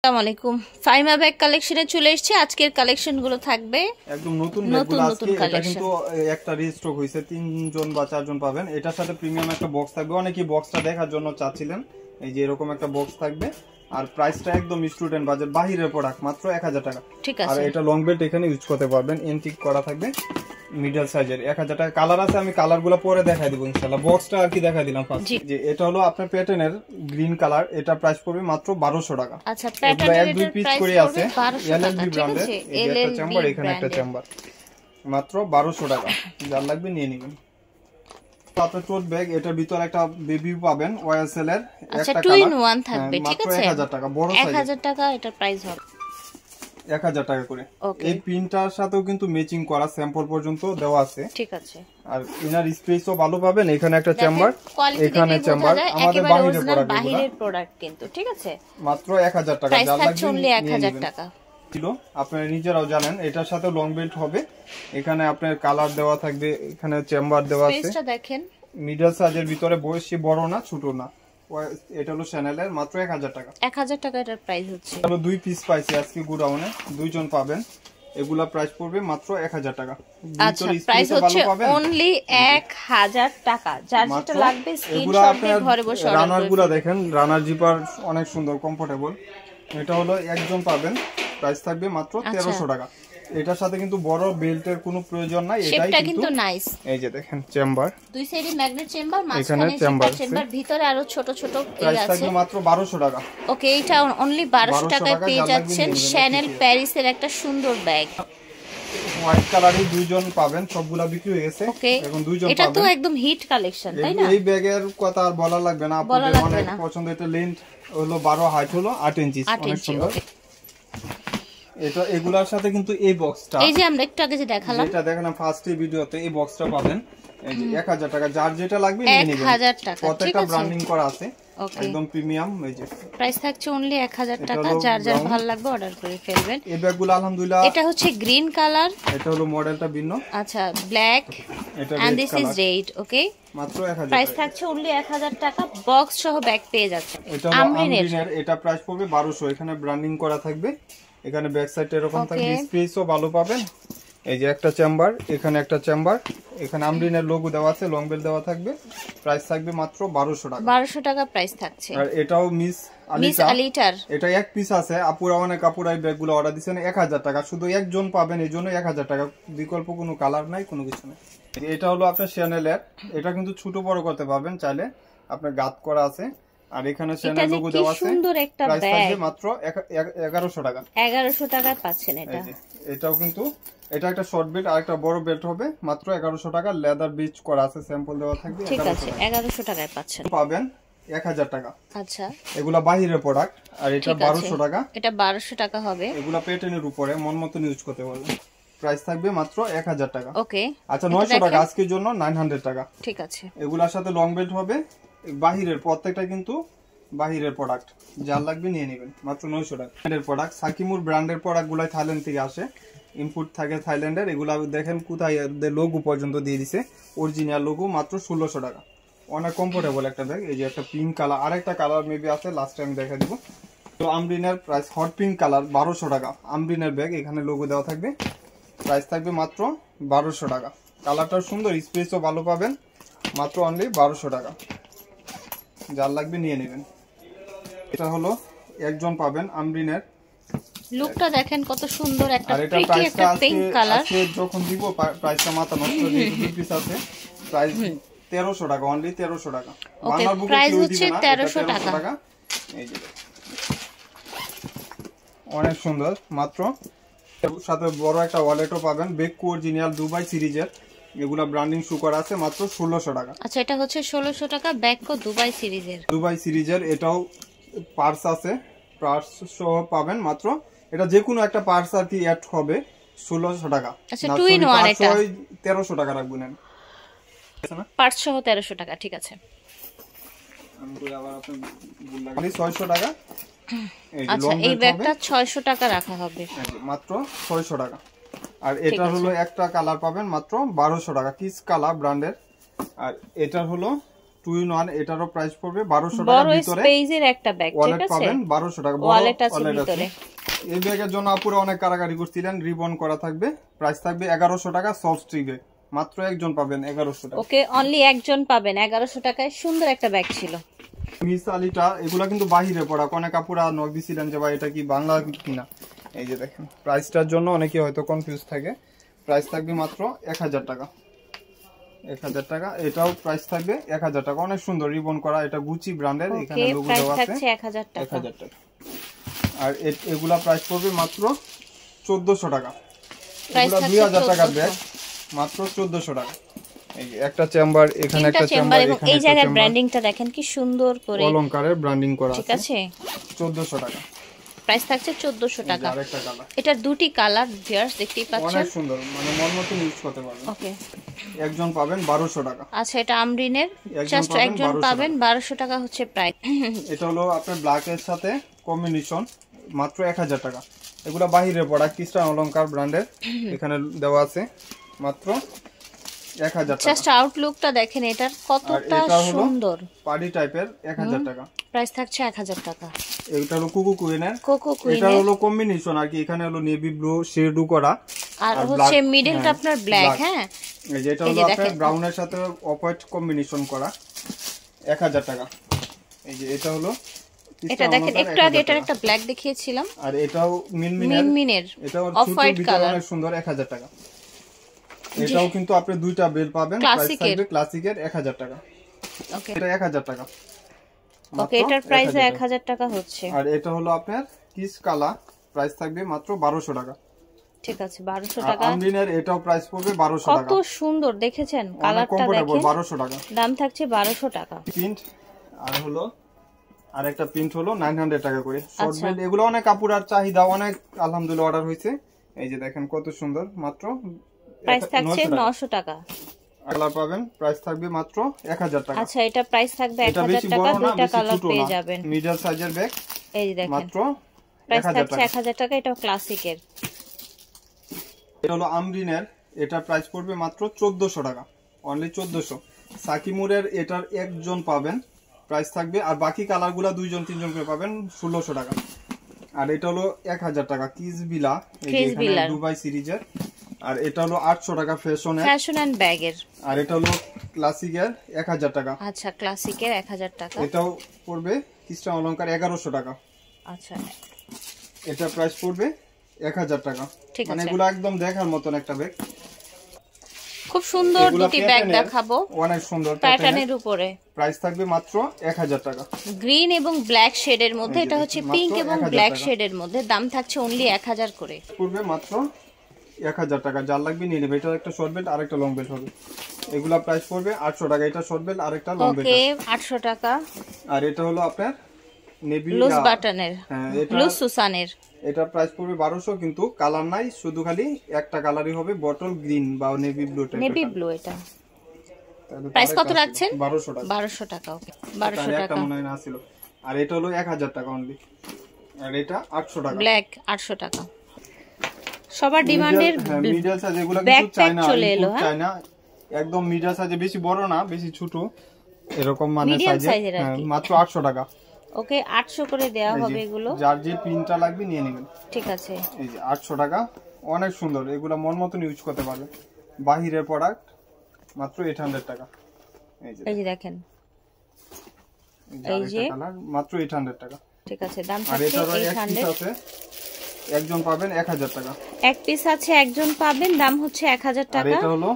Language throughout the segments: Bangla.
আসসালামু আলাইকুম ফাইমা ব্যাগ কালেকশনে চলে এসেছি। আজকের কালেকশনগুলো থাকবে একদম নতুন ব্যাগগুলো। আজকে এটা কিন্তু একটা রিস্টক হইছে, 3 জন বা 4 জন পাবেন। এটার সাথে প্রিমিয়াম একটা বক্স থাকবে। অনেকেই বক্সটা দেখার জন্য চাচ্ছিলেন, এই যে এরকম একটা বক্স থাকবে। আর প্রাইসটা একদম স্টুডেন্ট বাজেট, বাহিরের প্রোডাক্ট, মাত্র 1000 টাকা। ঠিক আছে। আর এটা লং বেল্ট এখানে ইউজ করতে পারবেন, এন্টিক করা থাকবে, মিডল সাইজের। 1000 টাকা। কালার আছে, আমি কালারগুলো পরে দেখাই দিব ইনশাআল্লাহ। বক্সটা আর কি দেখাই দিলাম ফার্স্ট। যে এটা হলো আপনার প্যাটার্নের গ্রিন কালার, এটা প্রাইস পড়বে মাত্র 1200 টাকা। আচ্ছা, প্যাটার্নের এক দুই পিস করে আছে, এলএলবি ব্র্যান্ডের। এই যে একটা চেম্বার, এখানে একটা চেম্বার, মাত্র 1200 টাকা। যার লাগবে নিয়ে নেবেন। আপনার টোট ব্যাগ, এটার ভিতরে একটা বেবি পাবেন ওয়াইএসএল এর, একটা কালার, 2 in 1 থাকবে। ঠিক আছে, 1000 টাকা। বড় সাইজ 1000 টাকা এটার প্রাইস হবে 1000 টাকা করে। এই প্রিন্টার সাথেও কিন্তু ম্যাচিং করা স্যাম্পল পর্যন্ত দেওয়া আছে। ঠিক আছে। আর ইনার স্পেসও ভালো পাবেন। এখানে একটা চেম্বার, এখানে চেম্বার, আমাদের বাহিরের প্রোডাক্ট কিন্তু। ঠিক আছে, মাত্র 1000 টাকা। যার লাগবে 1000 টাকা ছিল। আপনারা নিজেরাও জানেন এটার সাথে লং বেল্ট হবে। এখানে আপনার কালার দেওয়া থাকবে, এখানে চেম্বার দেওয়া আছে। স্পেসটা দেখেন, মিডল সাইজের ভিতরে, বয়সী বড় না ছোট না। এটা হলো চ্যানেলের, মাত্র 1000 টাকা। 1000 টাকা এটার প্রাইস হচ্ছে। হলো 2 পিস পাইছি আজকে গোডাউনে, 2 জন পাবেন। এগুলা প্রাইস পড়বে মাত্র 1000 টাকা। আচ্ছা, প্রাইস হচ্ছে অনলি 1000 টাকা। যার যেটা লাগবে স্ক্রিনশট দিয়ে ঘরে বসে অর্ডার করুন। রানারগুলো দেখেন, রানার জিপার অনেক সুন্দর, কমফোর্টেবল। এটা হলো একজন পাবেন, প্রাইস থাকবে মাত্র 1300 টাকা। এটার সাথে কিন্তু বড় বেল্টের কোনো প্রয়োজন নাই, এটাই কিন্তু নাইস। এই যে দেখেন চেম্বার, দুই সাইডে ম্যাগনেট চেম্বার, মাঝখানে চেম্বার, ভিতরে আরো ছোট ছোট এই আছে। থাকবে মাত্র 1200 টাকা। ওকে, এটা অনলি 1200 টাকায় পেয়ে যাচ্ছেন শ্যানেল প্যারিসের একটা সুন্দর ব্যাগ। হোয়াইট কালারই 2 জন পাবেন, সবগুলা বিক্রি হয়ে গেছে। এখন 2 জন পাবেন। এটা তো একদম হিট কালেকশন, তাই না? এই ব্যাগের কথা আর বলা লাগবে না, আপনাদের অনেক পছন্দ। এটা লেন্থ হলো 12, হাইট হলো 8 ইঞ্চি, অনেক সুন্দর। এটা এগুলার সাথে কিন্তু এই বক্সটা, এই যে আমরা একটু আগে যে দেখালাম, এটা দেখালাম ফার্স্ট ভিডিওতে, এই বক্সটা পাবেন। এই যে 1000 টাকা। যার যেটা লাগবে নিয়ে নেবেন। 1000 টাকা। প্রত্যেকটা ব্র্যান্ডিং করা আছে, একদম প্রিমিয়াম। এই যে প্রাইস থাকছে অনলি 1000 টাকা। যার যার ভালো লাগবে অর্ডার করে ফেলবেন। এই ব্যাগগুলো আলহামদুলিল্লাহ, এটা হচ্ছে গ্রিন কালার, এটা হলো মডেলটা ভিন্ন। আচ্ছা, black and this is red. Okay, মাত্র 1000 প্রাইস থাকছে অনলি 1000 টাকা। বক্স সহ ব্যাগ পেয়ে যাচ্ছেন। এটা আমরিনের, এটা প্রাইস পড়বে 1200। এখানে ব্র্যান্ডিং করা থাকবে, এখানে ব্যাক সাইডে এরকম থাকবে, স্পেসও ভালো পাবেন। এই যে একটা চেম্বার, এখানে একটা চেম্বার, এখানে আমরিনের লোগো দেওয়া আছে, লং বেল দেওয়া থাকবে। প্রাইস থাকবে মাত্র 1200 টাকা। 1200 টাকা প্রাইস থাকছে। আর এটাও মিস আলিটার, এটা এক পিস আছে। আপুরা অনেক আপুরা এই ব্যাগগুলো অর্ডার দিয়েছেন 1000 টাকা। শুধু একজন পাবেন, এই জন্য 1000 টাকা। বিকল্প কোনো কালার নাই, কোনো কিছু নেই। এটা হলো আপনার চ্যানেলের, এটা কিন্তু ছোট বড় করতে পারবেন চাইলে, আপনার গাত করা আছে। আর এখানে চ্যানেল লোগো দেওয়া আছে। সুন্দর একটা ব্যাগ, মাত্র 1100 টাকা। 1100 টাকায় পাচ্ছেন এটা। এটাও কিন্তু, এটা একটা শর্ট বেল্ট আর একটা বড় বেল্ট হবে, মাত্র 1100 টাকা। লেদার বিচ করা আছে, স্যাম্পল দেওয়া থাকবে। ঠিক আছে, 1100 টাকায় পাচ্ছেন। পাবেন 1000 টাকা। আচ্ছা, এগুলা বাহিরের প্রোডাক্ট। আর এটা 1200 টাকা। এটা 1200 টাকা হবে। এগুলা প্যাটার্নের উপরে মন মতো ইউজ করতে পারবেন। প্রাইস থাকবে মাত্র 1000 টাকা। ওকে, আচ্ছা, 900 টাকা আজকের জন্য, 900 টাকা। ঠিক আছে। এগুলার সাথে লং বেল্ট হবে, বাহিরের প্রত্যেকটা কিন্তু বাহিরের প্রোডাক্ট। যার লাগবে নিয়ে নেবেন, মাত্র 900 টাকা। ব্র্যান্ডের প্রোডাক্ট, সাকিমুর ব্র্যান্ডের প্রোডাক্টগুলো থাইল্যান্ড থেকে আসে, ইম্পোর্ট থাকে থাইল্যান্ডের। এগুলা দেখেন কোথায় লোগো পর্যন্ত দিয়ে দিছে, অরিজিনাল লোগো, মাত্র 1600 টাকা। অনেক কমফোর্টেবল একটা ব্যাগ। এই যে একটা পিঙ্ক কালার, আরেকটা কালার মেবি আছে, লাস্ট টাইম দেখা দিব। তো আমরিনের প্রাইস হট পিঙ্ক কালার, 1200 টাকা। আমরিনের ব্যাগ, এখানে লোগো দেওয়া থাকবে। প্রাইস থাকবে মাত্র 1200 টাকা। কালারটা সুন্দর, স্পেসও ভালো পাবেন, মাত্র অনলি 1200 টাকা। যার লাগবে নিয়ে নেবেন। এটা হলো একজন পাবেন, আমরিনের। লুকটা দেখেন কত সুন্দর, একটা প্রিটি একটা পিঙ্ক কালার। আজকে যখন দিব প্রাইসটা মাথা নষ্ট, যে 2 পিস আছে। প্রাইস 1300 টাকা, অনলি 1300 টাকা। বাংলার বুকে প্রাইস হচ্ছে 1300 টাকা। এই যে অনেক সুন্দর, মাত্র। সাথে বড় একটা ওয়ালেটও পাবেন, বেকু অরিজিনাল দুবাই সিরিজের। এগুলা ব্র্যান্ডিং শু করা আছে, মাত্র 1600 টাকা। আচ্ছা, এটা হচ্ছে 1600 টাকা, বেকু দুবাই সিরিজের। এটাও পার্স আছে, পার্স সহ পাবেন মাত্র। এটা যে কোনো একটা পার্স আর কি অ্যাড হবে, 1600 টাকা। আচ্ছা, 2 in 1 এটা 1300 টাকা রাখবেন, পার্স সহ 1300 টাকা। ঠিক আছে, আমি কই আবার আপনি ভুল লাগলে 600 টাকা। আচ্ছা, এই ব্যাগটা 600 টাকা রাখা হবে, মাত্র 600 টাকা। আর এটা হলো একটা কালার পাবেন মাত্র 1200 টাকা, কিস কালার ব্র্যান্ডের। আর এটা হলো 2 in 1 এটারও প্রাইস পড়বে 1200 টাকা ভিতরে স্পেসের একটা ব্যাগ ঠিক আছে পাবেন 1200 টাকা ওয়ালেট আছে ভিতরে এই ব্যাগের জন্য আপুরা অনেক কারাকারি করছিলেন রিবন করা থাকবে প্রাইস থাকবে 1100 টাকা সফট স্ট্রিপে মাত্র একজন পাবেন 1100 টাকা ওকে অনলি একজন পাবেন 1100 টাকায় সুন্দর একটা ব্যাগ ছিল মিস আলিটা এগুলা কিন্তু বাহিরে পড়া অনেক আপুরা নক দিছিলেন যে ভাই এটা কি বাংলা কিনা এই যে দেখেন প্রাইসটার জন্য অনেকে হয়তো কনফিউজ থাকে প্রাইস থাকবে মাত্র 1000 টাকা 1000 টাকা এটাও প্রাইস থাকবে 1000 টাকা অনেক সুন্দর রিবন করা এটা গুচি ব্র্যান্ডের এখানে লোগো দেওয়া আছে 1000 টাকা আর এগুলা প্রাইস পড়বে মাত্র 1400 টাকা এগুলা 2000 টাকার ব্যাগ মাত্র 1400 টাকা এই একটা চেম্বার এখানে একটা চেম্বার এবং এই জায়গার ব্র্যান্ডিংটা দেখেন কি সুন্দর করে অলংকারের ব্র্যান্ডিং করা আছে ঠিক আছে 1400 টাকা প্রাইস থাকছে 1400 টাকা এটা দুটি কালার ভিউয়ার্স দেখতেই পাচ্ছেন অনেক সুন্দর মানে মন মতো ইউজ করতে পারবেন ওকে একজন পাবেন 1200 টাকা আচ্ছা এটা আমরিনের জাস্ট একজন পাবেন 1200 টাকা হচ্ছে প্রাইস এটা হলো আপনার ব্ল্যাক এর সাথে কম্বিনেশন মাত্র 1000 টাকা এগুলা বাহিরের প্রোডাক্ট ক্রিস্টান অলংকার ব্র্যান্ডের এখানে দেওয়া আছে মাত্র 1000 টাকা জাস্ট আউটলুকটা দেখেন এটার কতটা সুন্দর পার্টি টাইপের 1000 টাকা প্রাইস থাকছে 1000 টাকা এটা হলো কোকো কুইনের এটা হলো কম্বিনেশন আর কি এখানে হলো নেভি ব্লু শেডও করা আর হচ্ছে মিডলটা আপনার ব্ল্যাক হ্যাঁ এই যে এটা হলো আপনার ব্রাউনের সাথে অফ হোয়াইট কম্বিনেশন করা 1000 টাকা এই যে এটা হলো এটা দেখেন একটু আগে এটার একটা ব্ল্যাক দেখিয়েছিলাম আর এটাও মিনমিনের এটাও অফ হোয়াইট কালার অনেক সুন্দর 1000 টাকা এটাও কিন্তু আপনি দুইটা বেল পাবেন প্রাইস থাকবে ক্লাসিকের 1000 টাকা ওকে এটা 1000 টাকা ওকে এটার প্রাইস 1000 টাকা হচ্ছে আর এটা হলো আপনার কিস কালা প্রাইস থাকবে মাত্র 1200 টাকা ঠিক আছে 1200 টাকা আমরিনের এটাও প্রাইস পড়বে 1200 টাকা কত সুন্দর দেখেছেন কালারটা দেখেন 1200 টাকা দাম থাকছে 1200 টাকা প্রিন্ট আর হলো আরেকটা প্রিন্ট হলো 900 টাকা করে শর্ট বেল্ট এগুলো অনেক কাপড়ের চাহিদা অনেক আলহামদুলিল্লাহ অর্ডার হয়েছে এই যে দেখেন কত সুন্দর মাত্র প্রাইস থাকছে 900 টাকা কালার পাবেন প্রাইস থাকবে মাত্র 1000 টাকা আচ্ছা এটা প্রাইস থাকবে 1000 টাকা দুটো কালার পেয়ে যাবেন মিডল সাইজের ব্যাগ এই যে দেখেন মাত্র প্রাইস থাকছে 1000 টাকা এটা ক্লাসিকের এটা হলো আমরিনের এটা প্রাইস পড়বে মাত্র 1400 টাকা অনলি 1400 সাকিমুরের এটার একজন পাবেন প্রাইস থাকবে আর বাকি কালারগুলা দুইজন তিনজন করে পাবেন 1600 টাকা আর এটা হলো 1000 টাকা কিসবিলা এই যে দুবাই সিরিজের আর এটা হলো 800 টাকা ফ্যাশন এন্ড ব্যাগের আর এটা হলো ক্লাসিকের 1000 টাকা আচ্ছা ক্লাসিকের 1000 টাকা এটাও পড়বে ক্রিস্টান অলংকার 1100 টাকা আচ্ছা এটা প্রাইস পড়বে 1000 টাকা মানে এগুলো একদম দেখার মতন একটা ব্যাগ খুব সুন্দর দুটি ব্যাগ দেখাবো অনেক সুন্দর প্যাটার্নের উপরে প্রাইস থাকবে মাত্র 1000 টাকা গ্রিন এবং ব্ল্যাক শেডের মধ্যে এটা হচ্ছে পিঙ্ক এবং ব্ল্যাক শেডের মধ্যে দাম থাকছে অনলি 1000 করে পড়বে মাত্র 1000 টাকা যার লাগবে নিয়ে নেবে এটা একটা শর্ট বেল্ট আর একটা লং বেল্ট হবে এগুলা প্রাইস পড়বে 800 টাকা এটা শর্ট বেল্ট আর একটা লং বেল্ট ওকে 800 টাকা আর এটা হলো আপনার নেভি লুজ বাটনের লুজ সুসানের এটা প্রাইস পড়বে 1200 কিন্তু কালার নাই শুধু খালি একটা কালারই হবে বটল গ্রিন বা navy blue type navy blue এটা প্রাইস কত রাখছেন 1200 টাকা 1200 টাকা ওকে 1200 টাকা মনে হয় না ছিল আর এটা হলো 1000 টাকা অনলি আর এটা 800 টাকা ব্ল্যাক 800 টাকা সবার ডিমান্ডের মিডল সাইজ এগুলো কিন্তু চায়না চায়না একদম মিডল সাইজে বেশি বড় না বেশি ছোট এরকম মানে সাইজে মাত্র 800 টাকা ওকে 800 করে দেওয়া হবে এগুলো যার যে প্রিন্টটা লাগবে নিয়ে নেবেন ঠিক আছে এই যে 800 টাকা অনেক সুন্দর এগুলো মন মতন ইউজ করতে পারবে বাহিরের প্রোডাক্ট মাত্র 800 টাকা এই যে দেখেন এই যে কালার মাত্র 800 টাকা ঠিক আছে দাম থাকছে 800 একজন পাবেন 1000 টাকা এক পিস আছে একজন পাবেন দাম হচ্ছে 1000 টাকা আর এটা হলো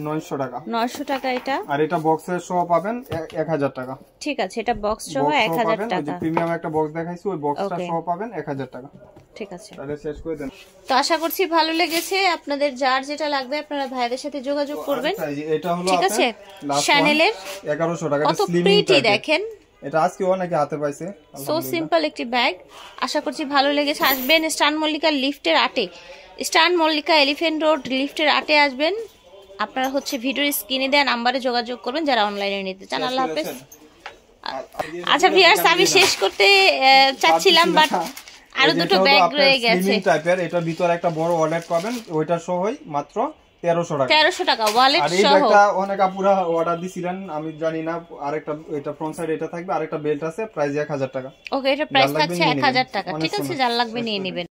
900 টাকা 900 টাকা এটা আর এটা বক্সের সহ পাবেন 1000 টাকা ঠিক আছে এটা বক্স সহ 1000 টাকা যে প্রিমিয়াম একটা বক্স দেখাইছি ওই বক্সটা সহ পাবেন 1000 টাকা ঠিক আছে তাহলে শেষ করে দেন তো আশা করছি ভালো লেগেছে আপনাদের যার যেটা লাগবে আপনারা ভাইদের সাথে যোগাযোগ করবেন এটা হলো ঠিক আছে চ্যানেলের 1100 টাকা কত প্রিটি দেখেন এটা আজকে অনেকে হাতে পাইছে সো সিম্পল একটি ব্যাগ আশা করছি ভালো লেগেছে আসবেন স্টান মল্লিকা লিফটের 8 স্টান মল্লিকা এলিফ্যান্ট রোড লিফটের 8 আসবেন আপনারা হচ্ছে ভিডিওর স্ক্রিনে দেওয়া নম্বরে যোগাযোগ করবেন যারা অনলাইনে নিতে চান আল্লাহ হাফেজ আচ্ছা ভিউয়ার্স আমি শেষ করতে চাচ্ছিলাম বাট আরো দুটো ব্যাগ রয়ে গেছে টাইপের এটা ভিতরে একটা বড় ওয়ালেট পাবেন ওইটা সহই মাত্র 1300 টাকা। 1300 টাকা ওয়ালেট আর এই সহ। ব্যাগটা অনেক আপুরা অর্ডার দিছিলেন, আমি জানি না। আরেকটা এটা ফ্রন্ট সাইড এটা থাকবে, আরেকটা বেল্ট আছে, প্রাইস 1000 টাকা। ওকে, এটা প্রাইস যার লাগবে থাকছে নিয়ে 1000 নেবেন। টাকা। অনেক ঠিক আছে, সুন্দর। যার লাগবে নিয়ে নেবেন।